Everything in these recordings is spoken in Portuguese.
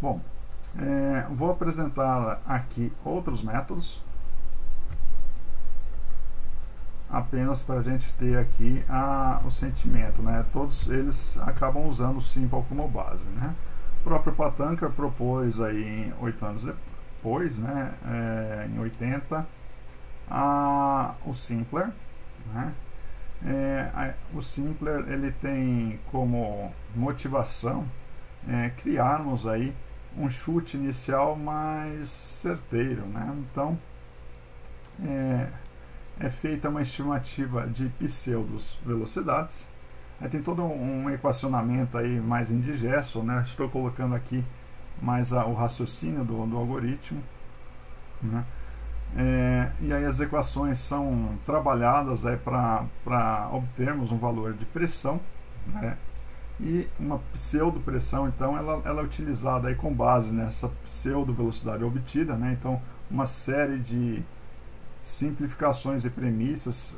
Bom, vou apresentar aqui outros métodos, apenas para a gente ter aqui o sentimento, né? Todos eles acabam usando o Simple como base, né? O próprio Patanka propôs aí 8 anos depois, né? Em 80, o Simpler, né? O Simpler ele tem como motivação criarmos aí um chute inicial mais certeiro, né? Então é feita uma estimativa de pseudos velocidades. Aí tem todo um equacionamento aí mais indigesto, né? Estou colocando aqui mais o raciocínio do algoritmo, né? E aí as equações são trabalhadas para obtermos um valor de pressão, né? E uma pseudo pressão, então, ela é utilizada aí com base nessa pseudo velocidade obtida, né? Então, uma série de simplificações e premissas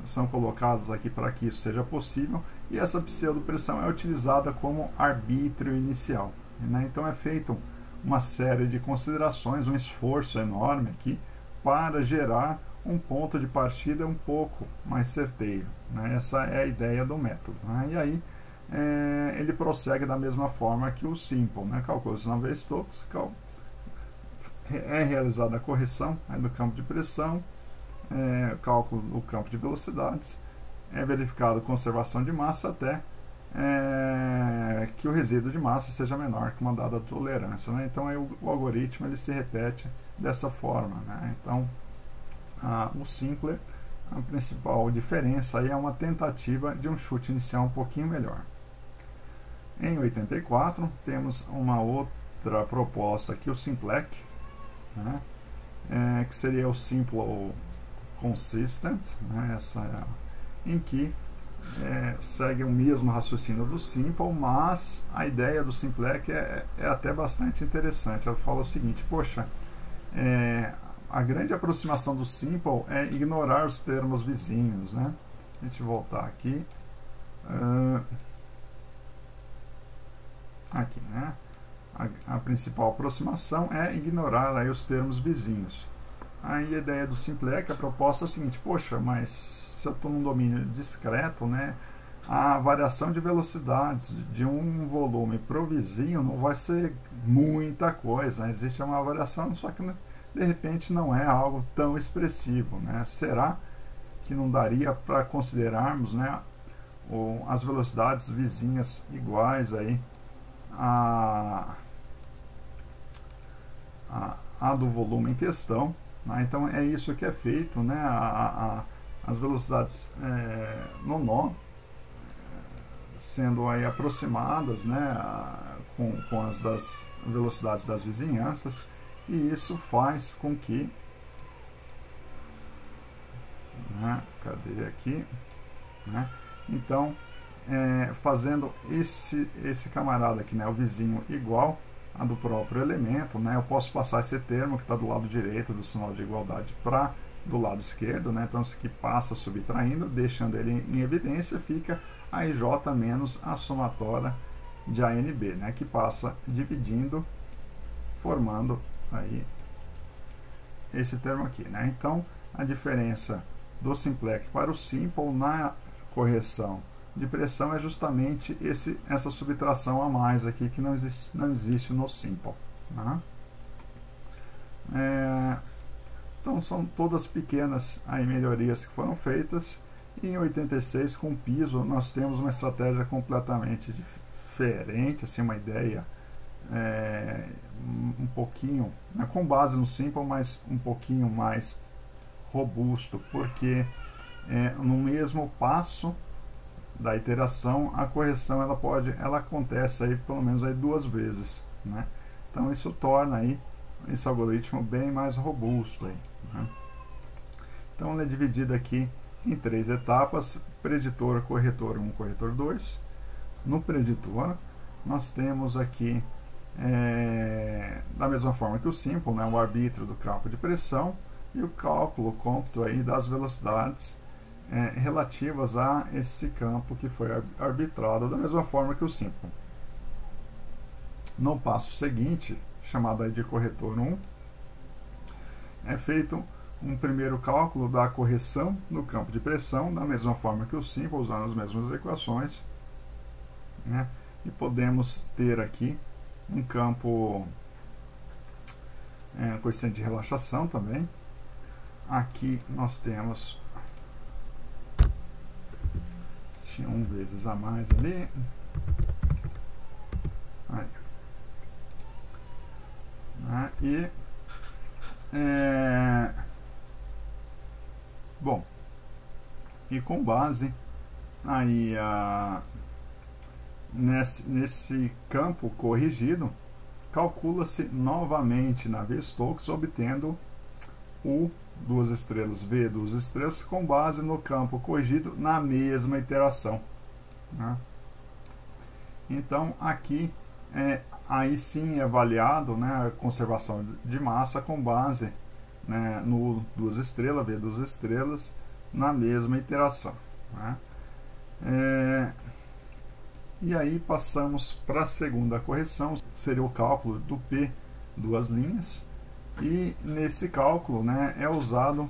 são colocadas aqui para que isso seja possível, e essa pseudo pressão é utilizada como arbítrio inicial, né? Então é feito uma série de considerações, um esforço enorme aqui para gerar um ponto de partida um pouco mais certeiro, né? Essa é a ideia do método, né? E aí ele prossegue da mesma forma que o Simple, né? Calcula-se na vez Stokes, é realizada a correção do campo de pressão, cálculo do campo de velocidades, é verificado conservação de massa até que o resíduo de massa seja menor que uma dada tolerância, né? Então aí o algoritmo ele se repete dessa forma, né? Então o Simpler, a principal diferença aí é uma tentativa de um chute inicial um pouquinho melhor. Em 84 temos uma outra proposta aqui, o Simplec, né? Que seria o Simple Consistent, né? Em que segue o mesmo raciocínio do Simple, mas a ideia do Simplec é até bastante interessante. Ela fala o seguinte: poxa, a grande aproximação do Simple é ignorar os termos vizinhos, né? A gente voltar aqui, né? A principal aproximação é ignorar aí os termos vizinhos. Aí a ideia do Simplec, a proposta é o seguinte: poxa, mas se eu estou num domínio discreto, né, a variação de velocidades de um volume para o vizinho não vai ser muita coisa, né? Existe uma variação, só que de repente não é algo tão expressivo, né? Será que não daria para considerarmos, né, as velocidades vizinhas iguais aí a do volume em questão, né? Então é isso que é feito, né? As velocidades no nó sendo aí aproximadas, né, com as das velocidades das vizinhanças, e isso faz com que, né, cadê aqui, né? Então fazendo esse camarada aqui, né, o vizinho igual a do próprio elemento, né, eu posso passar esse termo que está do lado direito do sinal de igualdade para do lado esquerdo, né? Então isso aqui passa subtraindo, deixando ele em evidência, fica a IJ menos a somatória de ANB, né, que passa dividindo, formando aí esse termo aqui, né? Então a diferença do Simplec para o Simple na correção de pressão é justamente essa subtração a mais aqui que não existe no Simple, né? Então são todas pequenas aí melhorias que foram feitas. E em 86, com o piso, nós temos uma estratégia completamente diferente, assim, uma ideia um pouquinho, né, com base no Simple, mas um pouquinho mais robusto, porque no mesmo passo da iteração, a correção ela acontece aí pelo menos aí 2 vezes, né? Então isso torna aí esse algoritmo bem mais robusto aí, né? Então ele é dividido aqui em 3 etapas: preditor, corretor 1, corretor 2. No preditor nós temos aqui da mesma forma que o Simple, né, o arbítrio do campo de pressão e o cálculo, o cômputo aí das velocidades relativas a esse campo que foi arbitrado, da mesma forma que o Simple. No passo seguinte, chamado aí de corretor 1, é feito um primeiro cálculo da correção no campo de pressão, da mesma forma que o Simple, usando as mesmas equações, né? E podemos ter aqui um campo coeficiente de relaxação também. Aqui nós temos, tinha 1 vezes a mais ali, aí, né? E bom, e com base aí nesse campo corrigido, calcula-se novamente Navier-Stokes, obtendo U, 2 estrelas, V, 2 estrelas, com base no campo corrigido na mesma iteração, né? Então aqui aí sim é avaliado, né, a conservação de massa com base, né, no 2 estrelas, V, 2 estrelas, na mesma iteração, né? E aí passamos para a segunda correção, seria o cálculo do P, 2 linhas, e nesse cálculo, né, é usado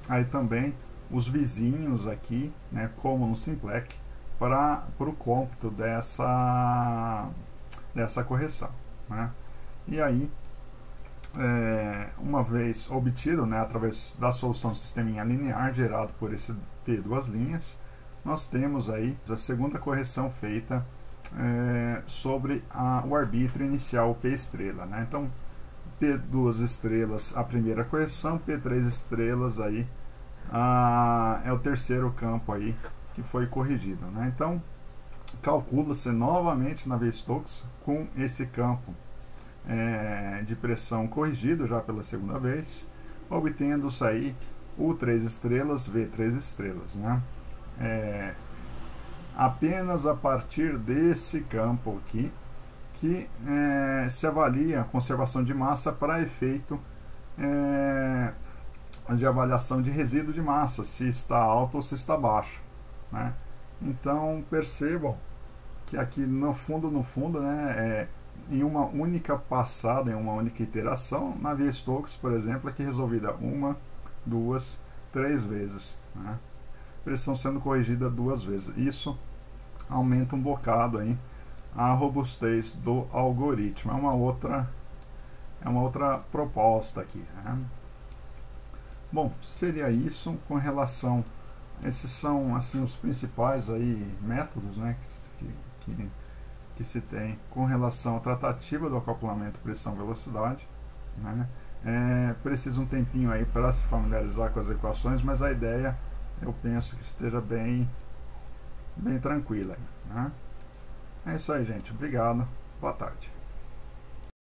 aí também os vizinhos aqui, né, como no Simplec, para o cômputo dessa correção, né? E aí, uma vez obtido, né, através da solução do sisteminha linear gerado por esse P, 2 linhas, nós temos aí a segunda correção feita sobre o arbítrio inicial P estrela, né? Então, P 2 estrelas a primeira correção, P 3 estrelas aí é o terceiro campo aí que foi corrigido, né? Então, calcula-se novamente Navier-Stokes com esse campo de pressão corrigido já pela segunda vez, obtendo-se aí U 3 estrelas, V 3 estrelas, né? Apenas a partir desse campo aqui que se avalia a conservação de massa para efeito de avaliação de resíduo de massa, se está alto ou se está baixo, né? Então percebam que aqui no fundo, né, em uma única passada, em uma única iteração, Navier-Stokes, por exemplo, aqui resolvida 1, 2, 3 vezes, né? Pressão sendo corrigida 2 vezes. Isso aumenta um bocado aí a robustez do algoritmo. É uma outra proposta aqui, né? Bom, seria isso com relação. Esses são assim os principais aí métodos, né, que se tem com relação à tratativa do acoplamento pressão-velocidade, né? Precisa um tempinho aí para se familiarizar com as equações, mas a ideia eu penso que esteja bem tranquila, né? É isso aí, gente. Obrigado. Boa tarde.